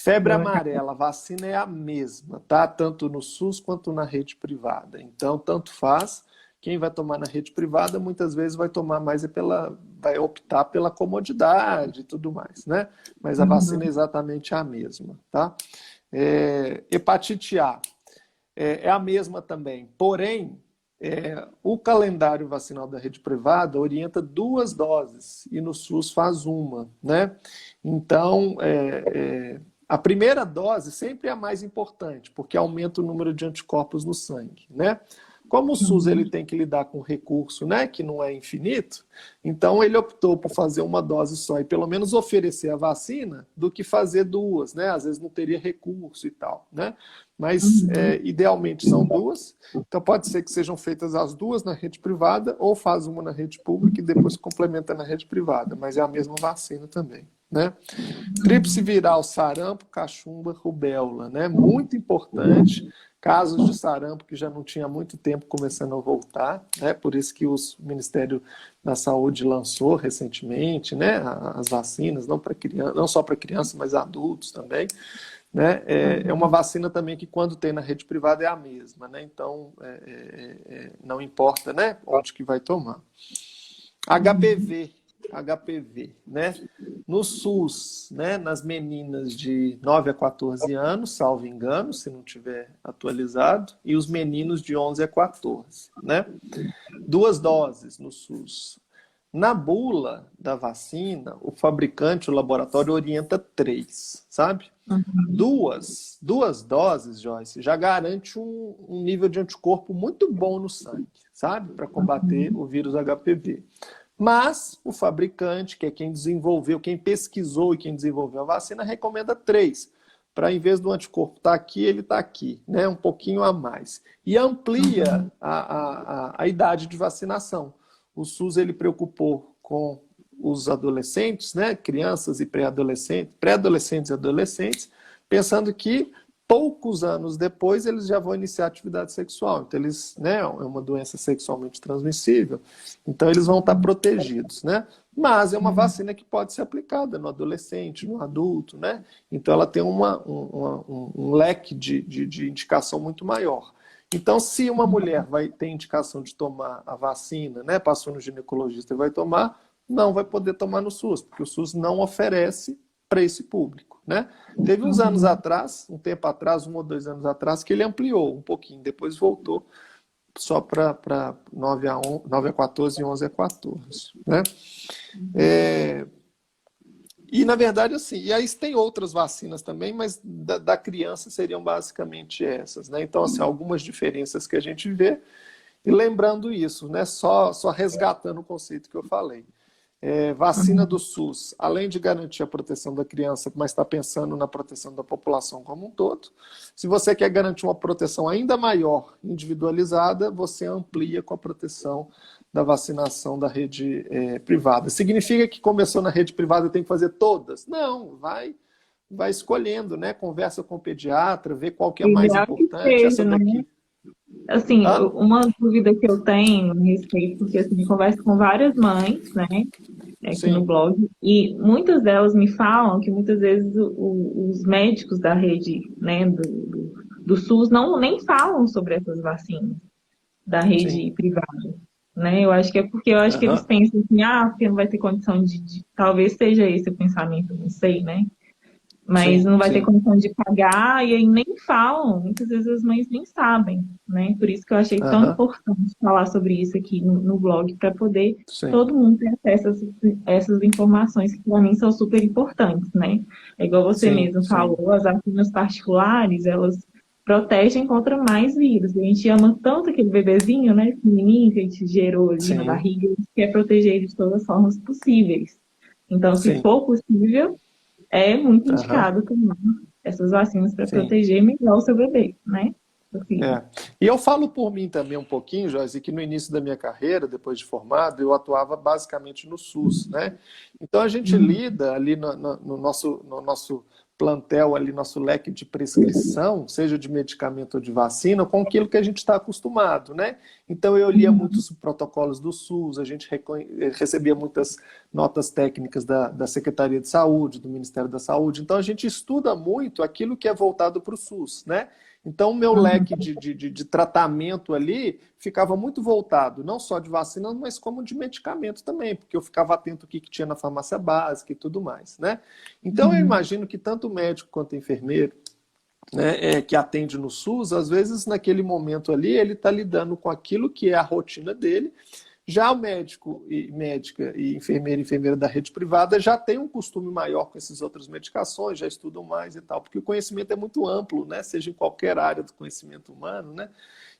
Febre Deu uma amarela, a vacina é a mesma, tá? Tanto no SUS quanto na rede privada. Então, tanto faz. Quem vai tomar na rede privada, muitas vezes vai tomar mais vai optar pela comodidade e tudo mais, né? Mas a vacina é Uhum. exatamente a mesma, tá? Hepatite A é a mesma também. Porém, o calendário vacinal da rede privada orienta 2 doses e no SUS faz uma, né? Então, a primeira dose sempre é a mais importante, porque aumenta o número de anticorpos no sangue, né? Como o SUS ele Uhum. tem que lidar com recurso, né, que não é infinito, então ele optou por fazer uma dose só e pelo menos oferecer a vacina do que fazer duas, né? Às vezes não teria recurso e tal, né? Mas Uhum. idealmente são duas, então pode ser que sejam feitas as duas na rede privada ou faz uma na rede pública e depois complementa na rede privada, mas é a mesma vacina também, né? Tríplice viral, sarampo, cachumba, rubéola, né? Muito importante. Casos de sarampo que já não tinha muito tempo começando a voltar, né? Por isso que o Ministério da Saúde lançou recentemente, né? As vacinas, não para criança, não só para crianças, mas adultos também, né? É uma vacina também que quando tem na rede privada é a mesma, né? Então não importa, né? Onde que vai tomar. Uhum. HPV, HPV, né? No SUS, né, nas meninas de 9 a 14 anos, salvo engano, se não tiver atualizado, e os meninos de 11 a 14, né? 2 doses no SUS. Na bula da vacina, o fabricante, o laboratório, orienta 3, sabe? Uhum. Duas doses, Joyce, já garante um nível de anticorpo muito bom no sangue, sabe? Para combater o vírus HPV. Mas o fabricante, que é quem desenvolveu, quem pesquisou e quem desenvolveu a vacina, recomenda 3. Para em vez do anticorpo estar aqui, ele está aqui, né? Um pouquinho a mais. E amplia Uhum. a idade de vacinação. O SUS ele preocupou com os adolescentes, né? Crianças e pré-adolescentes e adolescentes, pensando que poucos anos depois eles já vão iniciar atividade sexual. Então, eles, né, é uma doença sexualmente transmissível, então eles vão estar protegidos, né? Mas é uma Uhum. vacina que pode ser aplicada no adolescente, no adulto, né? Então ela tem um leque de indicação muito maior. Então, se uma mulher vai ter indicação de tomar a vacina, né, passou no ginecologista e vai tomar, não vai poder tomar no SUS, porque o SUS não oferece para esse público, né? Teve uns anos Uhum. atrás, um tempo atrás, 1 ou 2 anos atrás, que ele ampliou um pouquinho, depois voltou só para 9 a 14 e 11 a 14, né? É, e, na verdade, assim, e aí tem outras vacinas também, mas da criança seriam basicamente essas, né? Então, assim, algumas diferenças que a gente vê, e lembrando isso, né? Só resgatando o conceito que eu falei. Vacina do Uhum. SUS, além de garantir a proteção da criança, mas está pensando na proteção da população como um todo. Se você quer garantir uma proteção ainda maior, individualizada, você amplia com a proteção da vacinação da rede privada. Significa que começou na rede privada e tem que fazer todas? Não, vai escolhendo, né? Conversa com o pediatra, vê qual que é O mais ideal é que importante, essa seja, né? daqui. Assim, Hã? uma dúvida que eu tenho a respeito, porque assim, eu converso com várias mães, né, aqui no Sim, blog, e muitas delas me falam que muitas vezes os médicos da rede, né, do SUS não nem falam sobre essas vacinas da sim. rede privada, né? Eu acho que é porque eu acho que eles Aham, pensam assim, porque não vai ter condição talvez seja esse o pensamento, não sei, né? Mas sim, não vai ter sim. condição de pagar e aí nem falam. Muitas vezes as mães nem sabem, né? Por isso que eu achei tão Aham, importante falar sobre isso aqui no blog, para poder sim, todo mundo ter acesso a essas informações que para mim são super importantes, né? É igual você sim, mesmo sim. falou, as vacinas particulares, elas protegem contra mais vírus. A gente ama tanto aquele bebezinho, né? Esse menininho que a gente gerou ali na Sim, barriga, a gente quer proteger ele de todas as formas possíveis. Então, se sim. for possível, é muito Aham, indicado tomar essas vacinas para sim. proteger melhor o seu bebê, né? Seu filho. É. E eu falo por mim também um pouquinho, Joyce, que no início da minha carreira, depois de formado, eu atuava basicamente no SUS, né? Então a gente Uhum. lida ali no nosso plantel ali, nosso leque de prescrição, seja de medicamento ou de vacina, com aquilo que a gente está acostumado, né? Então eu lia muitos protocolos do SUS, a gente recebia muitas notas técnicas da Secretaria de Saúde, do Ministério da Saúde, então a gente estuda muito aquilo que é voltado para o SUS, né? Então, o meu leque de tratamento ali ficava muito voltado, não só de vacina, mas como de medicamento também, porque eu ficava atento ao que tinha na farmácia básica e tudo mais, né? Então, eu imagino que tanto o médico quanto o enfermeiro, né, que atende no SUS, às vezes, naquele momento ali, ele está lidando com aquilo que é a rotina dele. Já o médico e médica e enfermeira da rede privada já tem um costume maior com essas outras medicações, já estudam mais e tal, porque o conhecimento é muito amplo, né? Seja em qualquer área do conhecimento humano, né?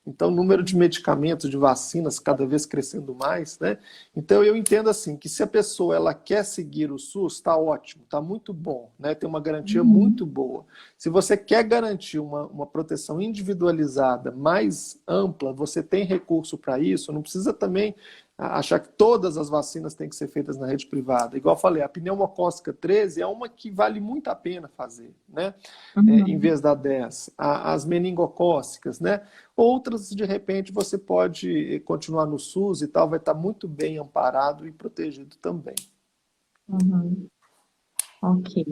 Então, o número de medicamentos, de vacinas, cada vez crescendo mais, né? Então, eu entendo assim, que se a pessoa ela quer seguir o SUS, está ótimo, está muito bom, né? Tem uma garantia muito boa. Se você quer garantir uma proteção individualizada, mais ampla, você tem recurso para isso, não precisa também achar que todas as vacinas têm que ser feitas na rede privada. Igual eu falei, a pneumocócica 13 é uma que vale muito a pena fazer, né? Em vez da 10. As meningocócicas, né? Outras, de repente, você pode continuar no SUS e tal, vai estar muito bem amparado e protegido também. Ok.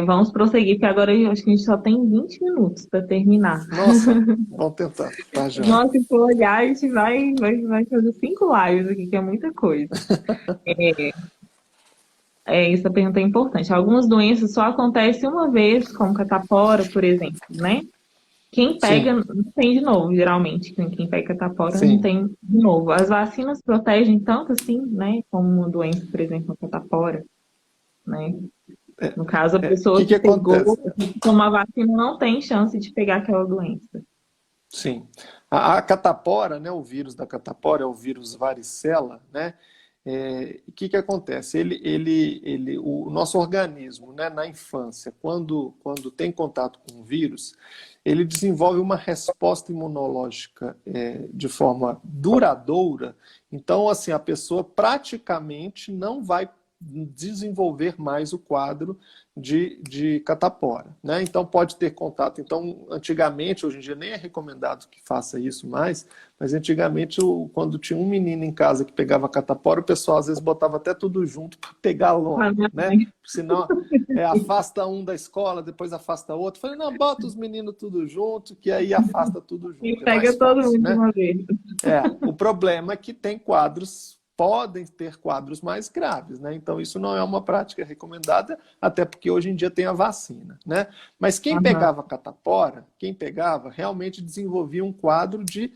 Vamos prosseguir, porque agora eu acho que a gente só tem 20 minutos para terminar. Nossa, vamos tentar, tá, já. Nossa, se for olhar, a gente vai fazer 5 lives aqui, que é muita coisa. Essa pergunta é importante. Algumas doenças só acontecem uma vez, como catapora, por exemplo, né? Quem pega, Sim, não tem de novo, geralmente. Quem pega catapora não sim. tem de novo. As vacinas protegem tanto assim, né? Como uma doença, por exemplo, a catapora, né? No caso, a O pessoa que que acontece? pegou, que tomar vacina não tem chance de pegar aquela doença. Sim. A catapora, né, o vírus da catapora é o vírus varicela, né? O que acontece? O nosso organismo, né, na infância, quando tem contato com o vírus, ele desenvolve uma resposta imunológica de forma duradoura. Então, assim, a pessoa praticamente não vai desenvolver mais o quadro de catapora, né? Então pode ter contato. Então, antigamente, hoje em dia nem é recomendado que faça isso mais, mas antigamente, quando tinha um menino em casa que pegava catapora, o pessoal às vezes botava até tudo junto para pegar Ah, logo, minha né? mãe. Senão afasta um da escola, depois afasta outro. Falei, não, bota os meninos tudo junto, que aí afasta tudo E junto, é pega mais todo fácil, mundo de né? uma vez. O problema é que tem quadros, podem ter quadros mais graves, né? Então isso não é uma prática recomendada, até porque hoje em dia tem a vacina, né? Mas quem Aham. pegava catapora, quem pegava, realmente desenvolvia um quadro de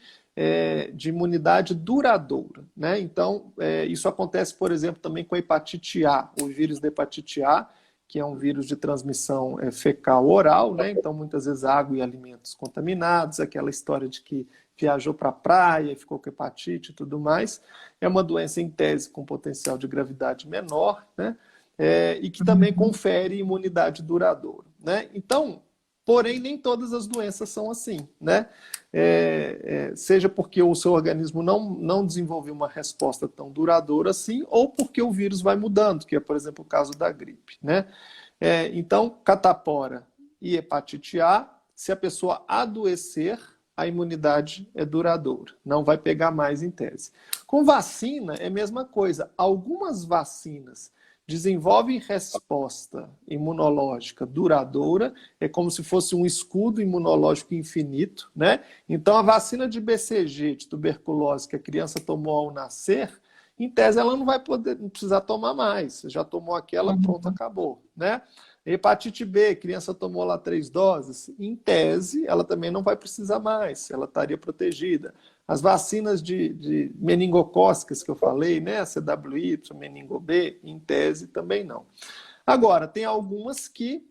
imunidade duradoura, né? Então isso acontece, por exemplo, também com a hepatite A, o vírus da hepatite A, que é um vírus de transmissão fecal oral, né? Então muitas vezes água e alimentos contaminados, aquela história de que viajou para a praia e ficou com hepatite e tudo mais. É uma doença em tese com potencial de gravidade menor, né? E que também confere imunidade duradoura, né? Então, porém, nem todas as doenças são assim, né? Seja porque o seu organismo não desenvolveu uma resposta tão duradoura assim, ou porque o vírus vai mudando, que é, por exemplo, o caso da gripe, né? Então, catapora e hepatite A, se a pessoa adoecer, a imunidade é duradoura, não vai pegar mais em tese. Com vacina é a mesma coisa. Algumas vacinas desenvolvem resposta imunológica duradoura, é como se fosse um escudo imunológico infinito, né? Então a vacina de BCG, de tuberculose, que a criança tomou ao nascer, em tese ela não vai poder, não precisar tomar mais. Você já tomou aquela, pronto, acabou, né? Hepatite B, criança tomou lá 3 doses, em tese, ela também não vai precisar mais, ela estaria protegida. As vacinas de meningocócicas que eu falei, né, a CWY, meningo B, em tese também não. Agora, tem algumas que,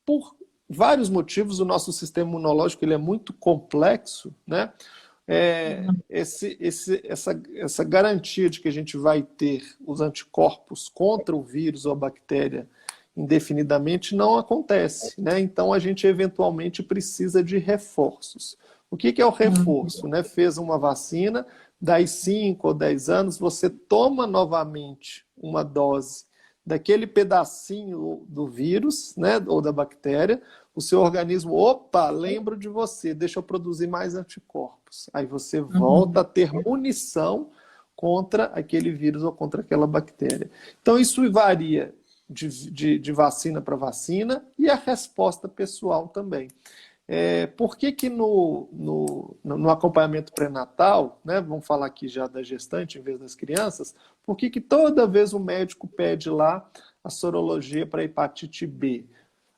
por vários motivos, o nosso sistema imunológico ele é muito complexo, né? Essa garantia de que a gente vai ter os anticorpos contra o vírus ou a bactéria indefinidamente não acontece, né? Então a gente eventualmente precisa de reforços. O que é o reforço, né? Fez uma vacina, daí 5 ou 10 anos você toma novamente uma dose daquele pedacinho do vírus, né, ou da bactéria, o seu organismo, opa, lembro de você, deixa eu produzir mais anticorpos. Aí você volta a ter munição contra aquele vírus ou contra aquela bactéria. Então isso varia de vacina para vacina e a resposta pessoal também. Por que no acompanhamento pré-natal, né, vamos falar aqui já da gestante em vez das crianças, por que toda vez o médico pede lá a sorologia para hepatite B?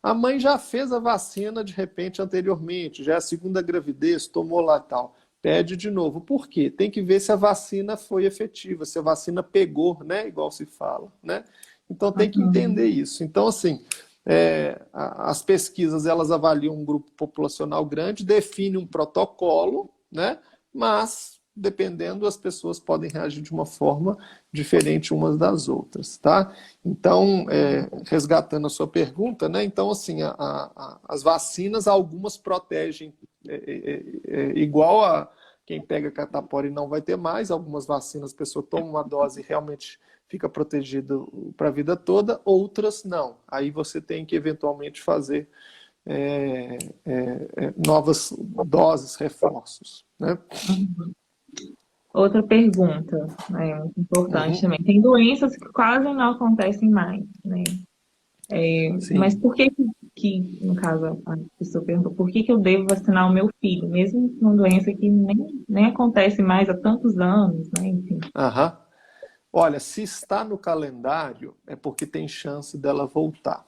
A mãe já fez a vacina de repente anteriormente, já é a segunda gravidez, tomou lá tal. Pede de novo. Por quê? Tem que ver se a vacina foi efetiva, se a vacina pegou, né, igual se fala, né? Então tem que entender isso. Então, assim, as pesquisas elas avaliam um grupo populacional grande, definem um protocolo, né? Mas, dependendo, as pessoas podem reagir de uma forma diferente umas das outras, tá? Então, resgatando a sua pergunta, né? Então, assim, as vacinas, algumas protegem igual a quem pega catapora e não vai ter mais, algumas vacinas a pessoa toma uma dose e realmente fica protegido para a vida toda, outras não. Aí você tem que eventualmente fazer novas doses, reforços, né? Outra pergunta, né, muito importante também. Tem doenças que quase não acontecem mais, né? Mas por que, no caso, a pessoa perguntou, por que eu devo vacinar o meu filho, mesmo com uma doença que nem acontece mais há tantos anos, né? Enfim. Olha, se está no calendário, é porque tem chance dela voltar.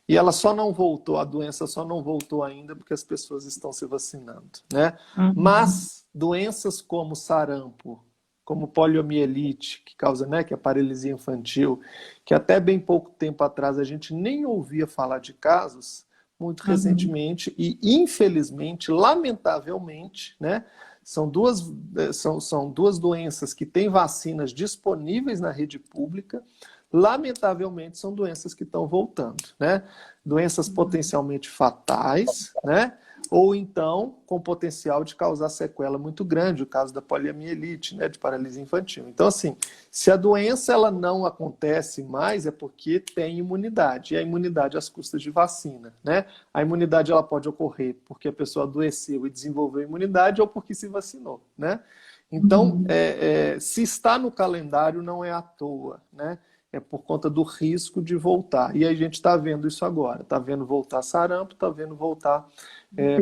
E ela só não voltou, a doença só não voltou ainda porque as pessoas estão se vacinando, né? Mas doenças como sarampo, como poliomielite, que causa, né, que é a paralisia infantil, que até bem pouco tempo atrás a gente nem ouvia falar de casos, muito recentemente, e infelizmente, lamentavelmente, né, são duas doenças que têm vacinas disponíveis na rede pública, lamentavelmente são doenças que estão voltando, né? Doenças potencialmente fatais, né? Ou então com potencial de causar sequela muito grande, o caso da poliomielite, né, de paralisia infantil. Então, assim, se a doença ela não acontece mais, é porque tem imunidade, e a imunidade às custas de vacina, né? A imunidade ela pode ocorrer porque a pessoa adoeceu e desenvolveu imunidade ou porque se vacinou, né? Então, se está no calendário, não é à toa, né? É por conta do risco de voltar. E a gente está vendo isso agora. Está vendo voltar sarampo, está vendo voltar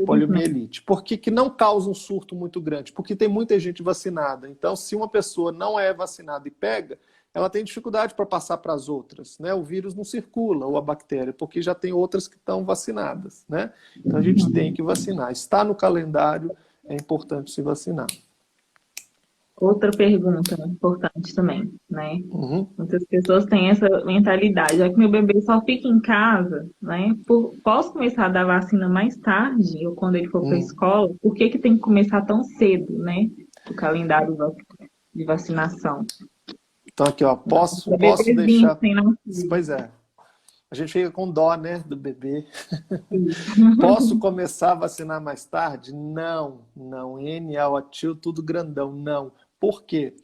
poliomielite. Por que não causa um surto muito grande? Porque tem muita gente vacinada. Então, se uma pessoa não é vacinada e pega, ela tem dificuldade para passar para as outras, né? O vírus não circula, ou a bactéria, porque já tem outras que estão vacinadas, né? Então, a gente tem que vacinar. Está no calendário, é importante se vacinar. Outra pergunta importante também, né? Muitas pessoas têm essa mentalidade, já que meu bebê só fica em casa, né? Posso começar a dar vacina mais tarde, ou quando ele for para a escola? Por que tem que começar tão cedo, né? O calendário de vacinação. Então aqui, ó, posso deixar... Pois é. A gente fica com dó, né, do bebê. Posso começar a vacinar mais tarde? Não. N, A, O, tio, tudo grandão. Não. Por quê?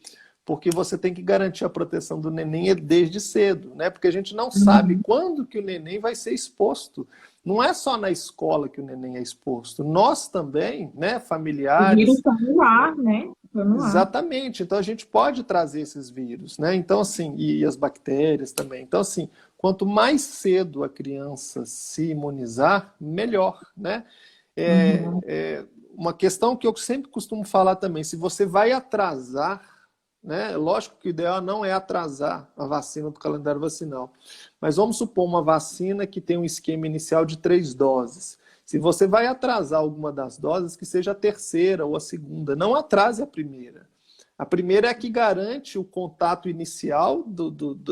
Porque você tem que garantir a proteção do neném desde cedo, né? Porque a gente não sabe quando que o neném vai ser exposto. Não é só na escola que o neném é exposto. Nós também, né, familiares... O vírus está no ar, né? Exatamente. Então a gente pode trazer esses vírus, né? Então, assim, e as bactérias também. Então, assim, quanto mais cedo a criança se imunizar, melhor, né? Uma questão que eu sempre costumo falar também, se você vai atrasar, né? Lógico que o ideal não é atrasar a vacina do calendário vacinal, mas vamos supor uma vacina que tem um esquema inicial de 3 doses. Se você vai atrasar alguma das doses, que seja a terceira ou a segunda, não atrase a primeira. A primeira é a que garante o contato inicial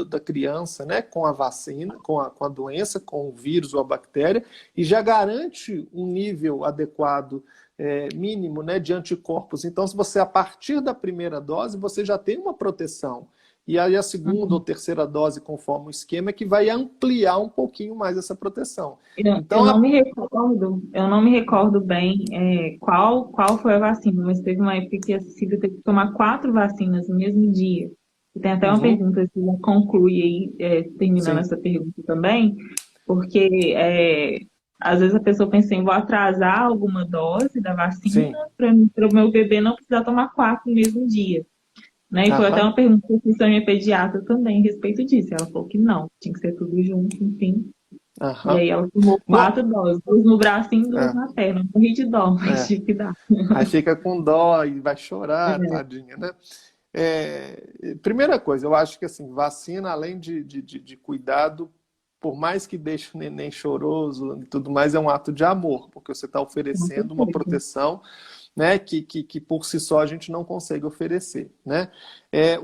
da criança, né, com a vacina, com a doença, com o vírus ou a bactéria, e já garante um nível adequado, mínimo, né, de anticorpos. Então, se você, a partir da primeira dose, você já tem uma proteção. E aí a segunda ou terceira dose, conforme o esquema, é que vai ampliar um pouquinho mais essa proteção. Então, eu não me recordo bem qual foi a vacina, mas teve uma época que a Cecília teve que tomar 4 vacinas no mesmo dia, Tem até uma pergunta, se conclui aí, terminando Sim, essa pergunta também, porque às vezes a pessoa pensa em vou atrasar alguma dose da vacina sim. para o meu bebê não precisar tomar 4 no mesmo dia. Né? E foi até Aham, uma pergunta que eu fiz à minha pediatra também a respeito disso. Ela falou que não, tinha que ser tudo junto, enfim. E aham. aí ela tomou No, 4 doses, 2 no bracinho e 2 é, na perna. Eu morri de dó, mas é. tive que dar. Aí fica com dó e vai chorar, É, tadinha, né? Primeira coisa, eu acho que assim, vacina, além de cuidado, por mais que deixe o neném choroso e tudo mais, é um ato de amor, porque você está com oferecendo uma certeza. proteção, né, que por si só a gente não consegue oferecer, né?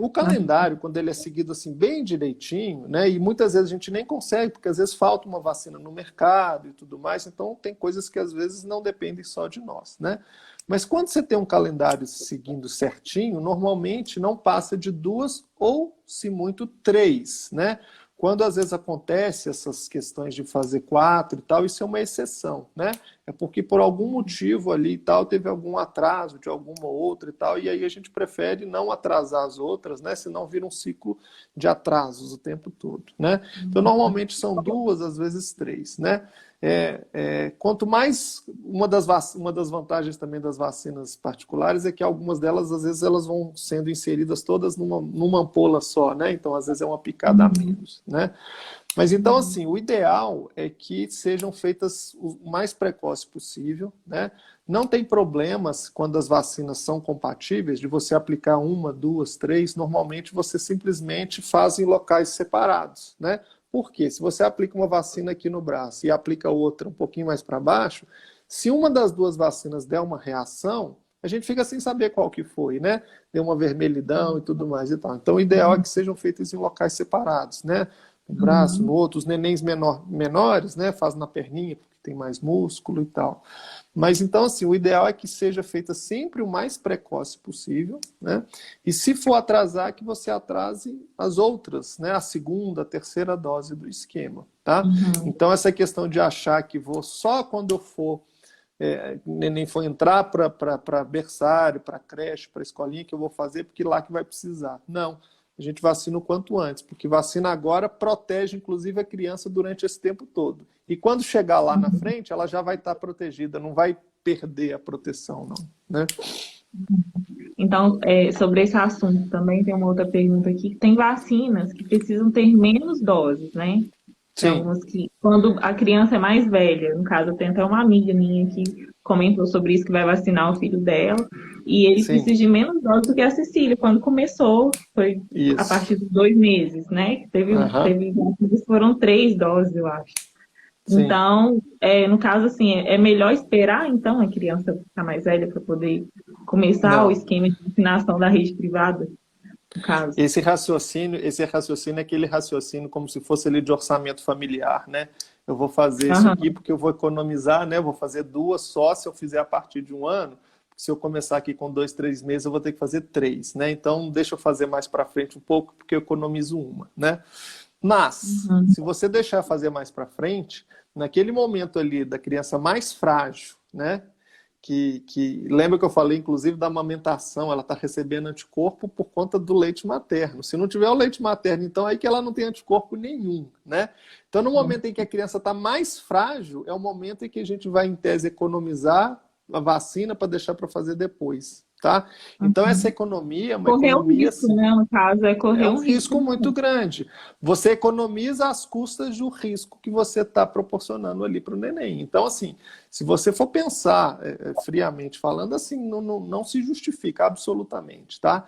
O calendário, quando ele é seguido assim bem direitinho, né, e muitas vezes a gente nem consegue, porque às vezes falta uma vacina no mercado e tudo mais, então tem coisas que às vezes não dependem só de nós, né? Mas quando você tem um calendário seguindo certinho, normalmente não passa de 2 ou, se muito, 3, né? Quando às vezes acontece essas questões de fazer 4 e tal, isso é uma exceção, né? É porque por algum motivo ali e tal, teve algum atraso de alguma outra e tal, e aí a gente prefere não atrasar as outras, né? Senão vira um ciclo de atrasos o tempo todo, né? Então normalmente são 2, às vezes 3, né? Quanto mais uma das vantagens também das vacinas particulares é que algumas delas às vezes elas vão sendo inseridas todas numa ampola só, né? Então às vezes é uma picada a menos, né? Mas então assim, o ideal é que sejam feitas o mais precoce possível, né? Não tem problemas quando as vacinas são compatíveis de você aplicar 1, 2, 3. Normalmente você simplesmente faz em locais separados, né? Porque se você aplica uma vacina aqui no braço e aplica outra um pouquinho mais para baixo, se uma das duas vacinas der uma reação, a gente fica sem saber qual que foi, né? Deu uma vermelhidão e tudo mais e tal. Então, o ideal é que sejam feitas em locais separados, né? No braço, no outro, os nenéns menores, né? Faz na perninha, porque tem mais músculo e tal. Mas então, assim, o ideal é que seja feita sempre o mais precoce possível, né? E se for atrasar, que você atrase as outras, né? A segunda, a terceira dose do esquema, tá? Uhum. Então, essa questão de achar que vou só quando eu for, o neném for entrar para berçário, para creche, para escolinha, que eu vou fazer, porque lá que vai precisar. Não. A gente vacina o quanto antes, porque vacina agora protege, inclusive, a criança durante esse tempo todo. E quando chegar lá na frente, ela já vai estar protegida, não vai perder a proteção, não. Né? Então, sobre esse assunto também tem uma outra pergunta aqui. Tem vacinas que precisam ter menos doses, né? Tem Sim, algumas que, quando a criança é mais velha, no caso, tem até uma amiga minha que comentou sobre isso, que vai vacinar o filho dela, e ele sim, precisa de menos doses do que a Cecília, quando começou, foi a isso. partir dos 2 meses, né? Que Aham, teve foram 3 doses, eu acho. sim. Então, no caso, assim, é melhor esperar, então, a criança ficar mais velha para poder começar o Não. esquema de vacinação da rede privada, no caso. Esse raciocínio é aquele raciocínio como se fosse ali de orçamento familiar, né? Eu vou fazer isso aqui Aham. porque eu vou economizar, né? Eu vou fazer 2 só se eu fizer a partir de 1 ano. Se eu começar aqui com 2, 3 meses, eu vou ter que fazer 3, né? Então, deixa eu fazer mais para frente um pouco, porque eu economizo uma, né? Mas, Uhum. se você deixar fazer mais para frente, naquele momento ali da criança mais frágil, né? Que lembra que eu falei, inclusive, da amamentação, ela está recebendo anticorpo por conta do leite materno. Se não tiver o leite materno, então aí que ela não tem anticorpo nenhum, né? Então, no momento em que a criança está mais frágil, é o momento em que a gente vai, em tese, economizar a vacina para deixar para fazer depois, tá? Então, essa Uhum. economia é uma Correr o economia risco, assim, né? No caso, é é correr um um risco. risco muito grande. Você economiza às custas do risco que você está proporcionando ali para o neném. Então, assim, se você for pensar friamente falando, assim, não se justifica absolutamente, tá?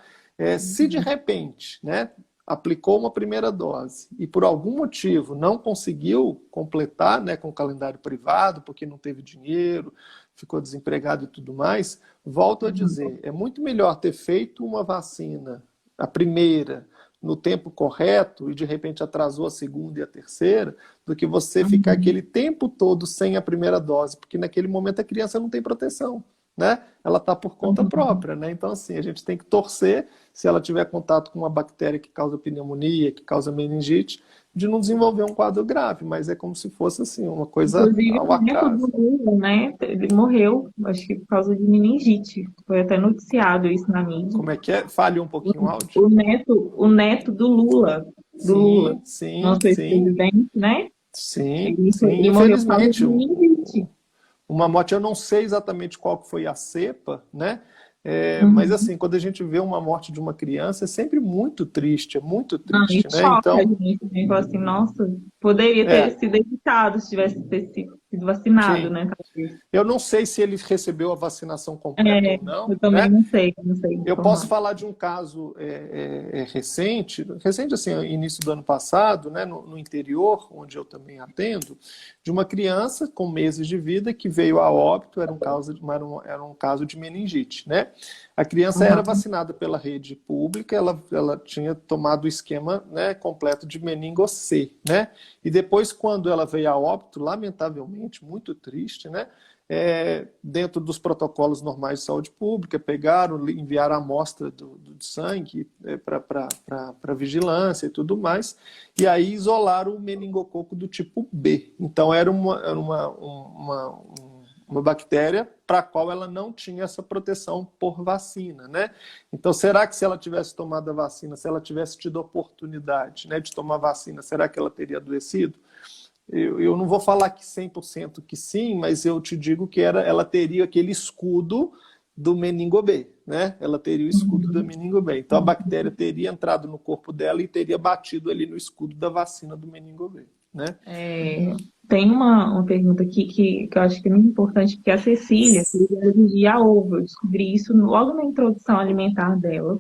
Se de repente, né, aplicou uma primeira dose e por algum motivo não conseguiu completar, né, com o calendário privado, porque não teve dinheiro, ficou desempregado e tudo mais, volto a dizer, é muito melhor ter feito uma vacina, a primeira, no tempo correto e de repente atrasou a segunda e a terceira, do que você ficar Uhum. aquele tempo todo sem a primeira dose, porque naquele momento a criança não tem proteção, né? Ela está por conta Uhum. própria, né? Então, assim, a gente tem que torcer se ela tiver contato com uma bactéria que causa pneumonia, que causa meningite, de não desenvolver um quadro grave, mas é como se fosse assim, uma coisa Inclusive, ao o neto acaso. do Lula, né? Ele morreu, acho que por causa de meningite. Foi até noticiado isso na mídia. Como é que é? Fale um pouquinho o áudio. O neto do Lula, Sim, sim, nosso sim, ex-presidente, né? sim, Ele, sim. ele morreu por causa de Infelizmente, meningite. uma morte, eu não sei exatamente qual que foi a cepa, né? Mas Uhum. assim, quando a gente vê uma morte de uma criança, é sempre muito Não, e triste, né? choca a Então, gente, né? Fala assim, nossa, poderia ter é, sido evitado se tivesse ter sido vacinado, sim. né? Talvez. Eu não sei se ele recebeu a vacinação completa É, ou não, eu também né? não sei Eu posso informar. falar de um caso recente assim, início do ano passado, né, no interior, onde eu também atendo, de uma criança com meses de vida que veio a óbito, era um caso de meningite, né? A criança era Uhum. vacinada pela rede pública, ela tinha tomado o esquema, né, completo de meningo C, né? E depois, quando ela veio a óbito, lamentavelmente, muito triste, né? Dentro dos protocolos normais de saúde pública, pegaram, enviaram a amostra do sangue para vigilância e tudo mais, e aí isolaram o meningococo do tipo B. Então, era uma bactéria para a qual ela não tinha essa proteção por vacina, né? Então, será que se ela tivesse tomado a vacina, se ela tivesse tido a oportunidade, né, de tomar a vacina, será que ela teria adoecido? Eu não vou falar que 100% que sim, mas eu te digo que ela teria aquele escudo do meningo B, né? Ela teria o escudo do Uhum. meningo B. Então a bactéria teria entrado no corpo dela e teria batido ali no escudo da vacina do meningo B, né? Tem uma pergunta aqui que eu acho que é muito importante, porque a Cecília queria alergia a ovo. Eu descobri isso logo na introdução alimentar dela.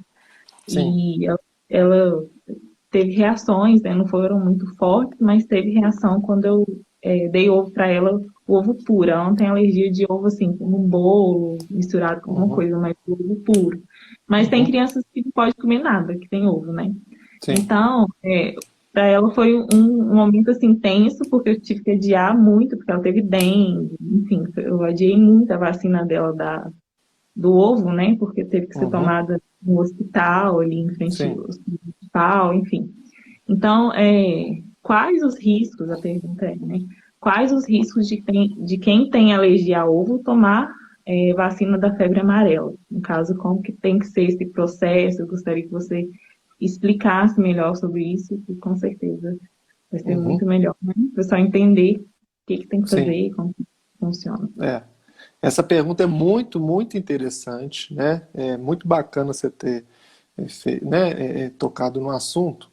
Sim. E ela teve reações, né? Não foram muito fortes, mas teve reação quando eu dei ovo para ela, o ovo puro. Ela não tem alergia de ovo assim, como um bolo misturado com alguma Uhum. coisa, mas ovo puro. Mas tem Uhum. crianças que não podem comer nada, que tem ovo, né? Sim. Então, para ela foi um momento assim tenso, porque eu tive que adiar muito, porque ela teve dengue, enfim, eu adiei muito a vacina dela do ovo, né? Porque teve que ser Uhum. tomada no hospital, ali em frente Sim. ao hospital, enfim. Então, quais os riscos, a pergunta é, né? Quais os riscos de quem tem alergia a ovo tomar vacina da febre amarela? No caso, como que tem que ser esse processo? Eu gostaria que você explicasse melhor sobre isso, que com certeza vai ser muito Uhum. melhor, né? O pessoal entender o que tem que Sim. fazer, como que funciona. É. Essa pergunta é muito interessante, né? É muito bacana você ter tocado no assunto.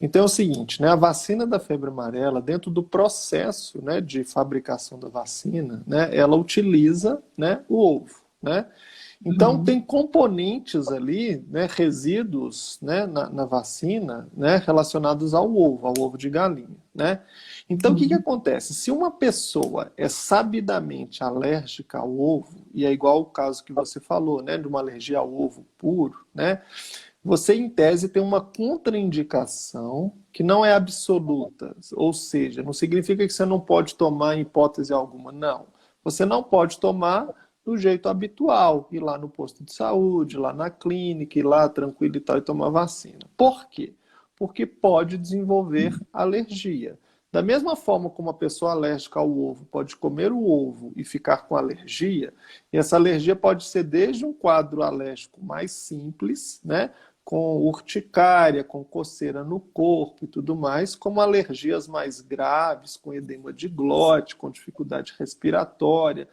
Então é o seguinte, né, a vacina da febre amarela, dentro do processo, né, de fabricação da vacina, né, ela utiliza, né, o ovo, né? Então Uhum, tem componentes ali, né, resíduos, né, na vacina, né, relacionados ao ovo de galinha, né? Então o que uhum, acontece? Se uma pessoa é sabidamente alérgica ao ovo, e é igual o caso que você falou, né, de uma alergia ao ovo puro, né? Você, em tese, tem uma contraindicação que não é absoluta, ou seja, não significa que você não pode tomar em hipótese alguma, não. Você não pode tomar do jeito habitual, ir lá no posto de saúde, ir lá na clínica, ir lá tranquilo e tal e tomar vacina. Por quê? Porque pode desenvolver alergia. Da mesma forma como a pessoa alérgica ao ovo pode comer o ovo e ficar com alergia, e essa alergia pode ser desde um quadro alérgico mais simples, né, com urticária, com coceira no corpo e tudo mais, como alergias mais graves, com edema de glote, com dificuldade respiratória,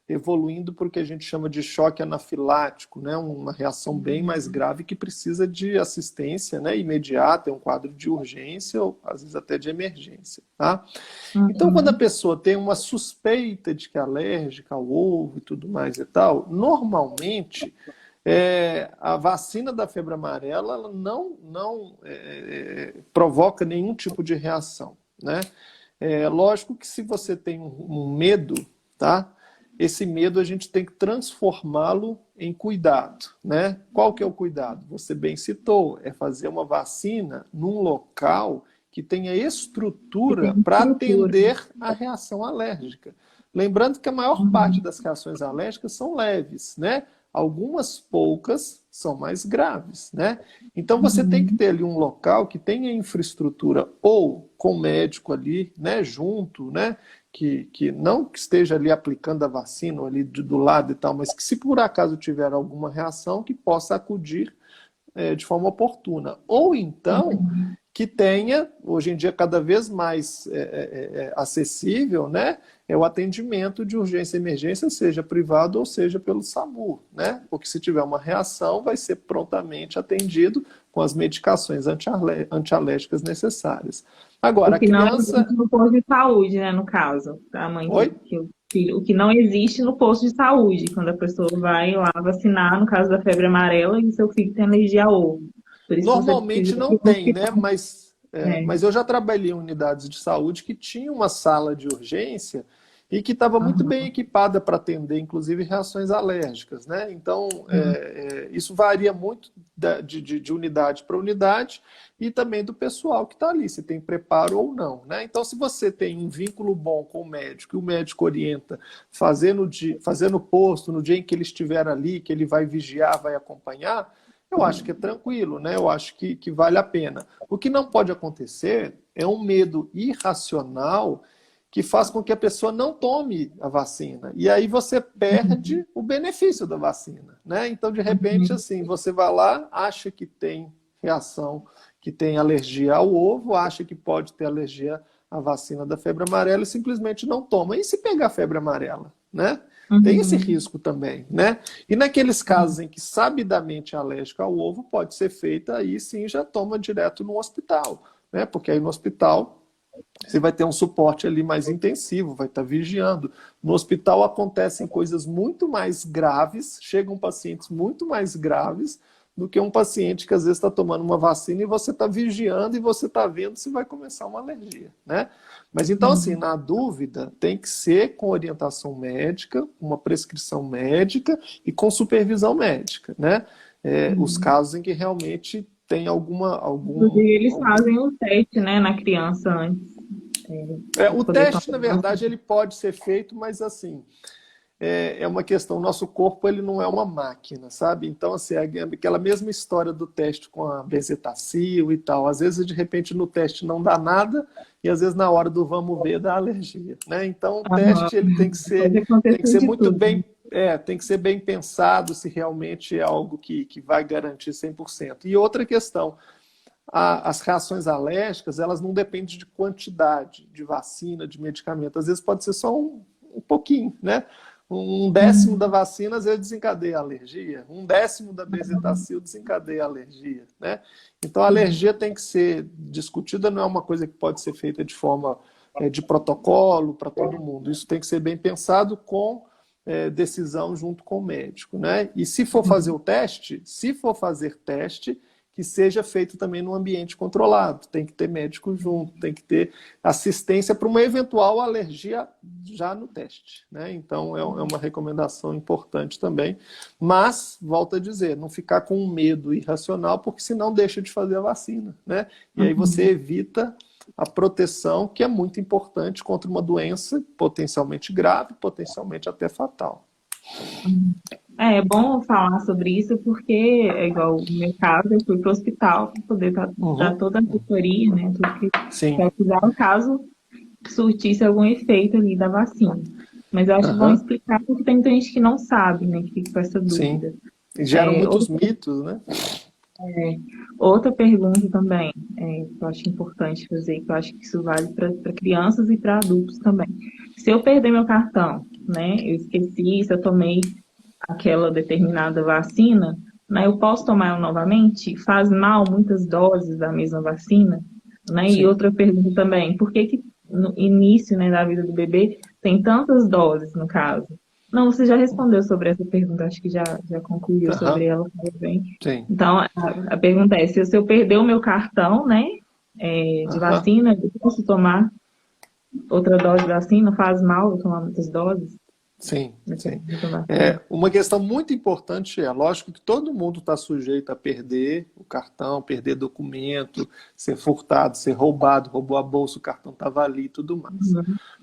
evoluindo para o que a gente chama de choque anafilático, né? Uma reação bem mais grave que precisa de assistência, né, imediata, é um quadro de urgência ou às vezes até de emergência. Tá? Então, quando a uhum, pessoa tem uma suspeita de que é alérgica ao ovo e tudo mais e tal, normalmente a vacina da febre amarela ela não provoca nenhum tipo de reação, né? Lógico que se você tem um medo, tá? Esse medo a gente tem que transformá-lo em cuidado, né? Qual que é o cuidado? Você bem citou, é fazer uma vacina num local que tenha que estrutura tem para estrutura. atender a reação alérgica. Lembrando que a maior parte Uhum, das reações alérgicas são leves, né? Algumas poucas são mais graves, né? Então você tem que ter ali um local que tenha infraestrutura ou com médico ali, né, junto, né, que não que esteja ali aplicando a vacina ou ali do lado e tal, mas que se por acaso tiver alguma reação, que possa acudir de forma oportuna. Ou então que tenha, hoje em dia cada vez mais acessível, né, o atendimento de urgência e emergência, seja privado ou seja pelo SAMU, né? Porque se tiver uma reação, vai ser prontamente atendido com as medicações antialérgicas necessárias. Agora, O que não existe no posto de saúde, né, no caso, a mãe Oi? o que não existe no posto de saúde, quando a pessoa vai lá vacinar, no caso da febre amarela, e seu filho tem alergia a ovo. Por isso Normalmente você não precisa tem, né? Mas eu já trabalhei em unidades de saúde que tinha uma sala de urgência e que estava muito bem equipada para atender, inclusive, reações alérgicas, né? Então, isso varia muito de unidade para unidade e também do pessoal que está ali, se tem preparo ou não, né? Então, se você tem um vínculo bom com o médico e o médico orienta fazendo posto no dia em que ele estiver ali, que ele vai vigiar, vai acompanhar, eu acho que é tranquilo, né? Eu acho que vale a pena. O que não pode acontecer é um medo irracional que faz com que a pessoa não tome a vacina. E aí você perde o benefício da vacina, né? Então, de repente, assim, você vai lá, acha que tem reação, que tem alergia ao ovo, acha que pode ter alergia à vacina da febre amarela e simplesmente não toma. E se pegar febre amarela, né? Tem esse risco também, né? E naqueles casos em que sabidamente é alérgico ao ovo, pode ser feita, aí sim já toma direto no hospital, né? Porque aí no hospital você vai ter um suporte ali mais intensivo, vai estar vigiando. No hospital acontecem coisas muito mais graves, chegam pacientes muito mais graves do que um paciente que às vezes está tomando uma vacina e você está vigiando e você está vendo se vai começar uma alergia, né? Mas então, assim, na dúvida, tem que ser com orientação médica, uma prescrição médica e com supervisão médica, né? Os casos em que realmente tem algum... Inclusive, eles fazem o teste, né, na criança antes. O teste, na verdade, ele pode ser feito, mas assim... É uma questão, o nosso corpo ele não é uma máquina, sabe? Então, assim, aquela mesma história do teste com a bezetacil e tal, às vezes, de repente, no teste não dá nada e às vezes na hora do vamos ver dá alergia, né? Então, o teste ele tem que ser muito bem, tem que ser bem pensado se realmente é algo que vai garantir 100%. E outra questão, as reações alérgicas, elas não dependem de quantidade de vacina, de medicamento, às vezes pode ser só um pouquinho, né? Um décimo da vacina às vezes desencadeia a alergia, um décimo da bezetacil desencadeia a alergia, né? Então a alergia tem que ser discutida, não é uma coisa que pode ser feita de forma de protocolo para todo mundo. Isso tem que ser bem pensado com decisão junto com o médico, né? E se for fazer o teste, que seja feito também num ambiente controlado. Tem que ter médico junto, tem que ter assistência para uma eventual alergia já no teste, né? Então, é uma recomendação importante também. Mas, volto a dizer, não ficar com um medo irracional, porque senão deixa de fazer a vacina, né? E aí você evita a proteção, que é muito importante contra uma doença potencialmente grave, potencialmente até fatal. É bom falar sobre isso porque, é igual no meu caso, eu fui para o hospital para poder dar toda a assessoria, né? Tudo que precisava, caso surtisse algum efeito ali da vacina. Mas eu acho bom explicar porque tem muita gente que não sabe, né? Que fica com essa dúvida. Sim. Geram muitos mitos, né? Outra pergunta também, que eu acho importante fazer, que eu acho que isso vale para crianças e para adultos também. Se eu perder meu cartão, né? Eu esqueci, se eu tomei aquela determinada vacina, né, eu posso tomar ela novamente? Faz mal muitas doses da mesma vacina? Né? E outra pergunta também, por que no início, né, da vida do bebê tem tantas doses, no caso? Não, você já respondeu sobre essa pergunta, acho que já concluiu sobre ela também. Sim. Então, a pergunta é, se eu perder o meu cartão, né, de vacina, eu posso tomar outra dose de vacina? Faz mal eu tomar muitas doses? Sim, sim. Uma questão muito importante lógico que todo mundo está sujeito a perder o cartão, perder documento, ser furtado, ser roubado, roubou a bolsa, o cartão estava ali e tudo mais.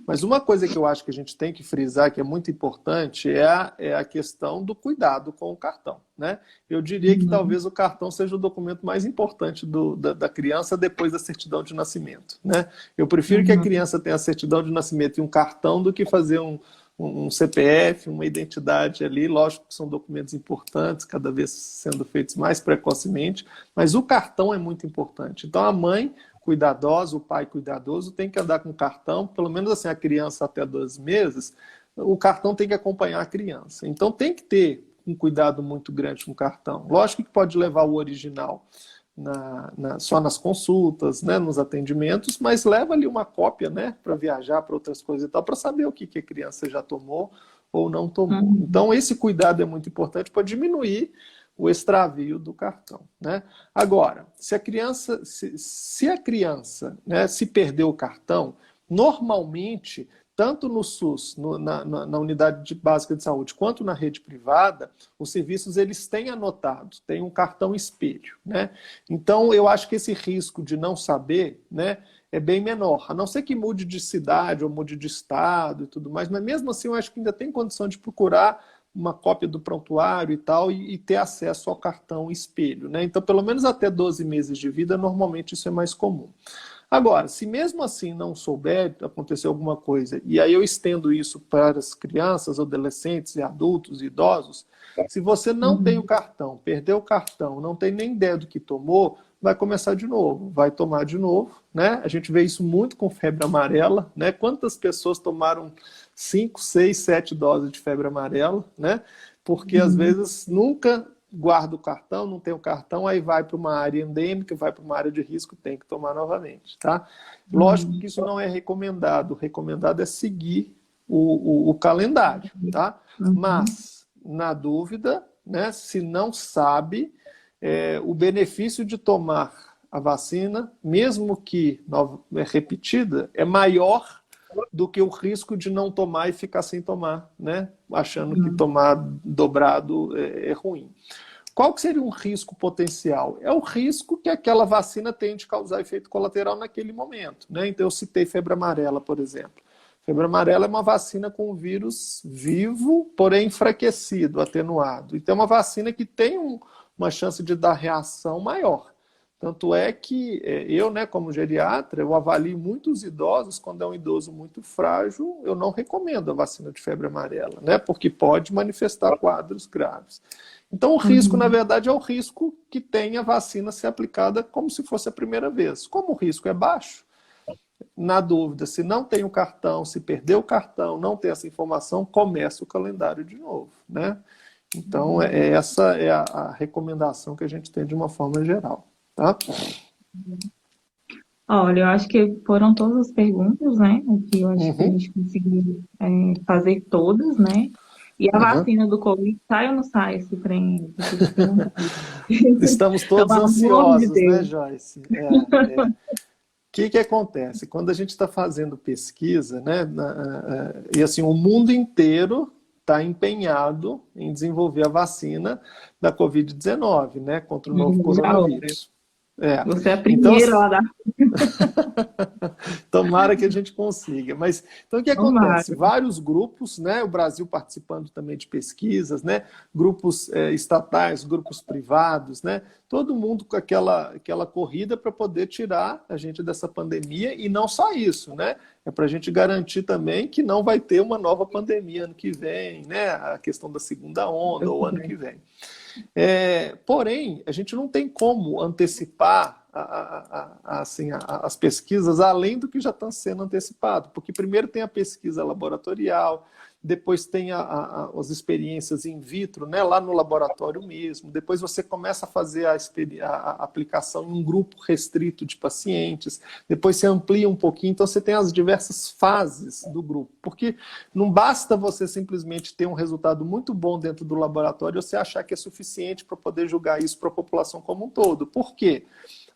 Mas uma coisa que eu acho que a gente tem que frisar, que é muito importante, é a questão do cuidado com o cartão, né? Eu diria que talvez o cartão seja o documento mais importante da criança depois da certidão de nascimento, né? Eu prefiro que a criança tenha a certidão de nascimento e um cartão do que fazer um CPF, uma identidade ali. Lógico que são documentos importantes, cada vez sendo feitos mais precocemente, mas o cartão é muito importante. Então a mãe cuidadosa, o pai cuidadoso tem que andar com o cartão, pelo menos assim, a criança até 12 meses, o cartão tem que acompanhar a criança. Então tem que ter um cuidado muito grande com o cartão. Lógico que pode levar o original só nas consultas, né, nos atendimentos, mas leva ali uma cópia, né, para viajar, para outras coisas e tal, para saber o que a criança já tomou ou não tomou. Então esse cuidado é muito importante para diminuir o extravio do cartão, né? Agora, se a criança, né, se perder o cartão, normalmente, tanto no SUS, na unidade básica de saúde, quanto na rede privada, os serviços eles têm anotado, tem um cartão espelho, né? Então, eu acho que esse risco de não saber, né, é bem menor, a não ser que mude de cidade ou mude de estado e tudo mais, mas mesmo assim eu acho que ainda tem condição de procurar uma cópia do prontuário e tal, e ter acesso ao cartão espelho, né? Então, pelo menos até 12 meses de vida, normalmente isso é mais comum. Agora, se mesmo assim não souber acontecer alguma coisa, e aí eu estendo isso para as crianças, adolescentes, e adultos, e idosos, se você não tem o cartão, perdeu o cartão, não tem nem ideia do que tomou, vai começar de novo, vai tomar de novo, né? A gente vê isso muito com febre amarela, né? Quantas pessoas tomaram 5, 6, 7 doses de febre amarela, né? Porque às vezes nunca guarda o cartão, não tem o cartão, aí vai para uma área endêmica, vai para uma área de risco, tem que tomar novamente, tá? Lógico que isso não é recomendado, o recomendado é seguir o calendário, tá? Mas, na dúvida, né, se não sabe, o benefício de tomar a vacina, mesmo que repetida, é maior do que o risco de não tomar e ficar sem tomar, né? Achando que tomar dobrado é ruim. Qual que seria um risco potencial? É o risco que aquela vacina tem de causar efeito colateral naquele momento, né? Então eu citei febre amarela, por exemplo. Febre amarela é uma vacina com o vírus vivo, porém enfraquecido, atenuado. Então é uma vacina que tem uma chance de dar reação maior. Tanto é que eu, né, como geriatra, eu avalio muitos idosos, quando é um idoso muito frágil, eu não recomendo a vacina de febre amarela, né, porque pode manifestar quadros graves. Então o risco, na verdade, é o risco que tem a vacina ser aplicada como se fosse a primeira vez. Como o risco é baixo, na dúvida, se não tem o cartão, se perdeu o cartão, não tem essa informação, começa o calendário de novo, né? Então essa é a recomendação que a gente tem de uma forma geral. Tá? Olha, eu acho que foram todas as perguntas, né? Aqui eu acho que a gente conseguiu fazer todas, né? E a vacina do Covid sai ou não sai esse trem? Estamos todos ansiosos, né, Joyce? O que acontece? Quando a gente está fazendo pesquisa, né, e assim, o mundo inteiro está empenhado em desenvolver a vacina da Covid-19, né, contra o novo coronavírus. Você é a primeira lá da... Tomara que a gente consiga. Mas, então, o que acontece? Vários grupos, né? O Brasil participando também de pesquisas, né? Grupos estatais, grupos privados, né? Todo mundo com aquela corrida para poder tirar a gente dessa pandemia, e não só isso, né? É para a gente garantir também que não vai ter uma nova pandemia ano que vem, né? A questão da segunda onda ou ano que vem. Porém, a gente não tem como antecipar as pesquisas além do que já está sendo antecipado, porque primeiro tem a pesquisa laboratorial, depois tem as experiências in vitro, né, lá no laboratório mesmo, depois você começa a fazer a aplicação em um grupo restrito de pacientes, depois você amplia um pouquinho, então você tem as diversas fases do grupo, porque não basta você simplesmente ter um resultado muito bom dentro do laboratório e você achar que é suficiente para poder julgar isso para a população como um todo. Por quê?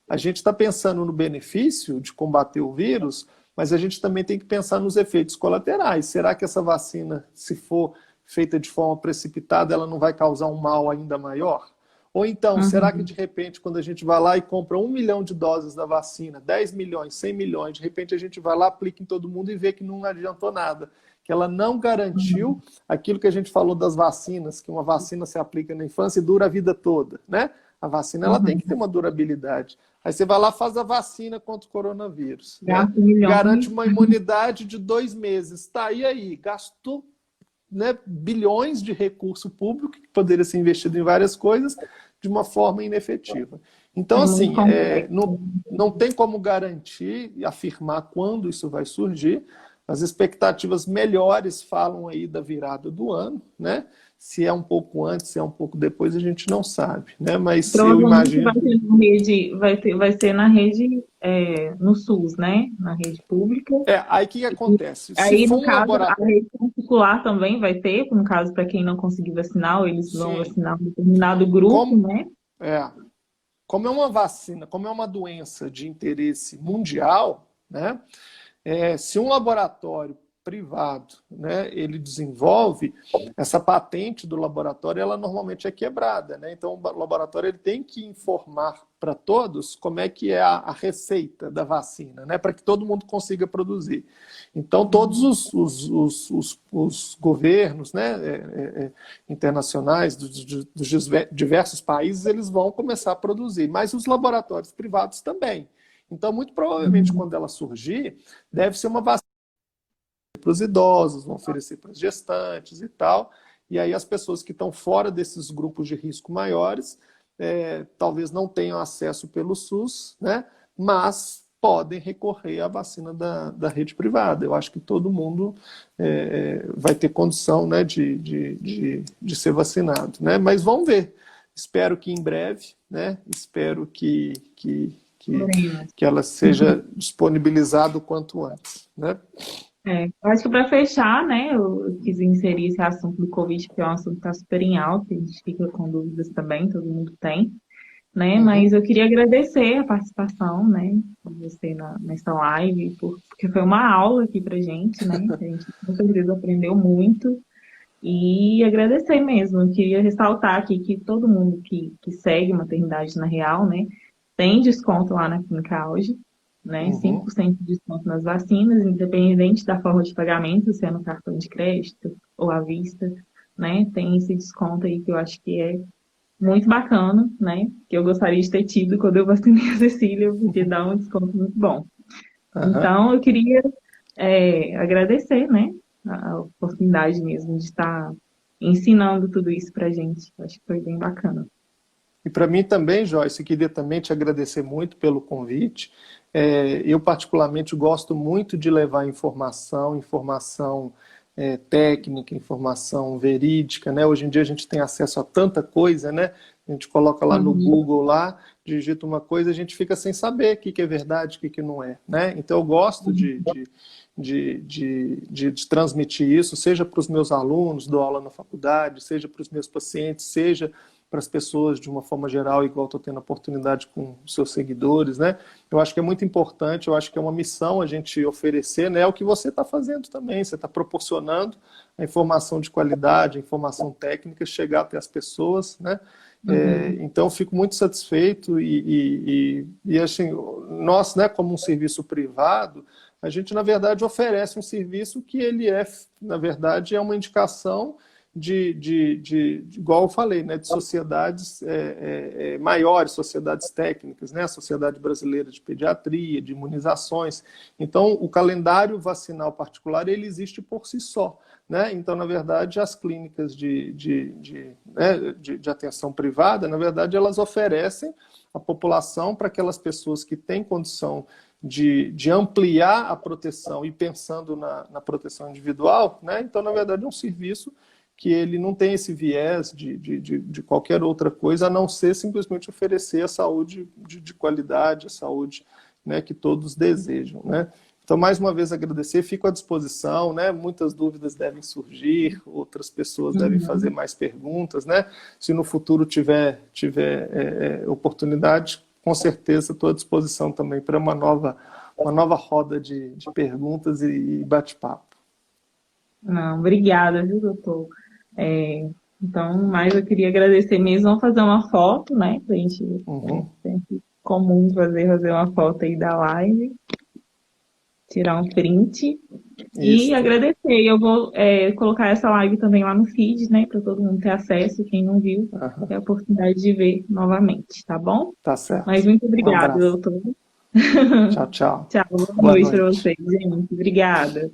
A gente está pensando no benefício de combater o vírus, mas a gente também tem que pensar nos efeitos colaterais. Será que essa vacina, se for feita de forma precipitada, ela não vai causar um mal ainda maior? Ou então, será que de repente, quando a gente vai lá e compra 1 milhão de doses da vacina, 10 milhões, 100 milhões, de repente a gente vai lá, aplica em todo mundo e vê que não adiantou nada, que ela não garantiu aquilo que a gente falou das vacinas, que uma vacina se aplica na infância e dura a vida toda, né? A vacina ela tem que ter uma durabilidade. Aí você vai lá e faz a vacina contra o coronavírus, né? Garante uma imunidade de 2 meses. Tá, e aí? Gastou, né, bilhões de recurso público que poderia ser investido em várias coisas de uma forma inefetiva. Então, assim, não tem como garantir e afirmar quando isso vai surgir. As expectativas melhores falam aí da virada do ano, né? Se é um pouco antes, se é um pouco depois, a gente não sabe, né? Mas eu imagino... Vai ser na rede, no SUS, né? Na rede pública. Aí o que acontece? Aí, no caso, a rede particular também vai ter, no caso, para quem não conseguir vacinar, eles vão vacinar um determinado grupo, né? Como é uma vacina, como é uma doença de interesse mundial, né? Se um laboratório privado, né, ele desenvolve, essa patente do laboratório, ela normalmente é quebrada, né? Então o laboratório ele tem que informar para todos como é que é a receita da vacina, né, para que todo mundo consiga produzir. Então todos os governos, né, internacionais dos diversos países, eles vão começar a produzir, mas os laboratórios privados também. Então, muito provavelmente, quando ela surgir, deve ser uma vacina para os idosos, vão oferecer para as gestantes e tal. E aí as pessoas que estão fora desses grupos de risco maiores, talvez não tenham acesso pelo SUS, né? Mas podem recorrer à vacina da rede privada. Eu acho que todo mundo vai ter condição, né, de ser vacinado, né? Mas vamos ver. Espero que em breve, né? Espero que ela seja disponibilizada o quanto antes, né? Acho que para fechar, né, eu quis inserir esse assunto do Covid, porque é um assunto que está super em alta, a gente fica com dúvidas também, todo mundo tem, né? Mas eu queria agradecer a participação, né, de você nessa live, porque foi uma aula aqui pra gente, né? A gente com certeza aprendeu muito. E agradecer mesmo. Eu queria ressaltar aqui que todo mundo que segue Maternidade na Real, né, tem desconto lá na Clínica Auge, né? 5% de desconto nas vacinas, independente da forma de pagamento, se é no cartão de crédito ou à vista, né? Tem esse desconto aí que eu acho que é muito bacana, né? Que eu gostaria de ter tido quando eu vacinei a Cecília, porque dá um desconto muito bom. Então, eu queria agradecer, né? A oportunidade mesmo de estar ensinando tudo isso pra gente. Acho que foi bem bacana. E para mim também, Joyce, eu queria também te agradecer muito pelo convite. Eu particularmente gosto muito de levar informação técnica, informação verídica, né? Hoje em dia a gente tem acesso a tanta coisa, né? A gente coloca lá no Google, lá, digita uma coisa, a gente fica sem saber o que é verdade, o que não é, né? Então eu gosto de transmitir isso, seja para os meus alunos, dou aula na faculdade, seja para os meus pacientes, seja para as pessoas de uma forma geral, igual estou tendo a oportunidade com os seus seguidores, né? Eu acho que é muito importante, eu acho que é uma missão a gente oferecer, né? É o que você está fazendo também, você está proporcionando a informação de qualidade, a informação técnica, chegar até as pessoas, né? Então, eu fico muito satisfeito e assim, nós, né, como um serviço privado, a gente, na verdade, oferece um serviço que ele na verdade, é uma indicação igual eu falei, né, de sociedades maiores, sociedades técnicas, né, a Sociedade Brasileira de Pediatria, de imunizações. Então, o calendário vacinal particular, ele existe por si só, né? Então, na verdade, as clínicas de atenção privada, na verdade, elas oferecem à população para aquelas pessoas que têm condição de ampliar a proteção e pensando na proteção individual, né? Então, na verdade, é um serviço que ele não tem esse viés de qualquer outra coisa, a não ser simplesmente oferecer a saúde de qualidade, a saúde, né, que todos desejam, né? Então, mais uma vez, agradecer, fico à disposição, né? Muitas dúvidas devem surgir, outras pessoas devem fazer mais perguntas, né? Se no futuro tiver oportunidade, com certeza estou à disposição também para uma nova uma nova roda de perguntas e bate-papo. Não, obrigada, viu, doutor? Então, mais eu queria agradecer mesmo. Vamos fazer uma foto, né? Pra gente, sempre comum fazer uma foto aí da live, tirar um print. E agradecer. Eu vou colocar essa live também lá no feed, né? Para todo mundo ter acesso. Quem não viu, ter a oportunidade de ver novamente, tá bom? Tá certo. Mas muito Um obrigada, abraço. doutor. Tchau, tchau. Tchau, boa noite para vocês, gente. Obrigada.